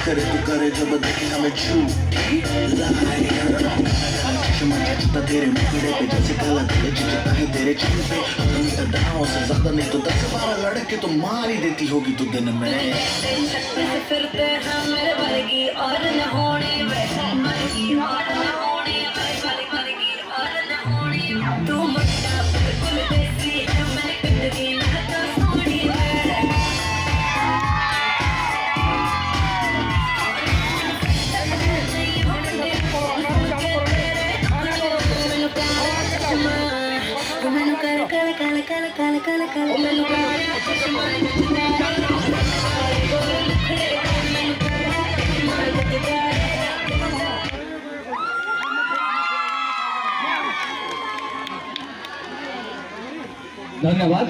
करे तू करे जब देखे हमें झूठी चश्मा जचता तेरे मुखड़े पे जैसे काला तेरे जचता है तेरे चेहरे पे तुम दांव से ज्यादा नहीं तो 10-12 लड़के तो मार ही देती होगी तू दिन में फिरते हैं मेरे वर्गी और न होने वर्गी और न होने वर्गी और न होने तू मुट्ठा बिल्कुल देसी है मैं कितनी महत्व सोनी धन्यवाद।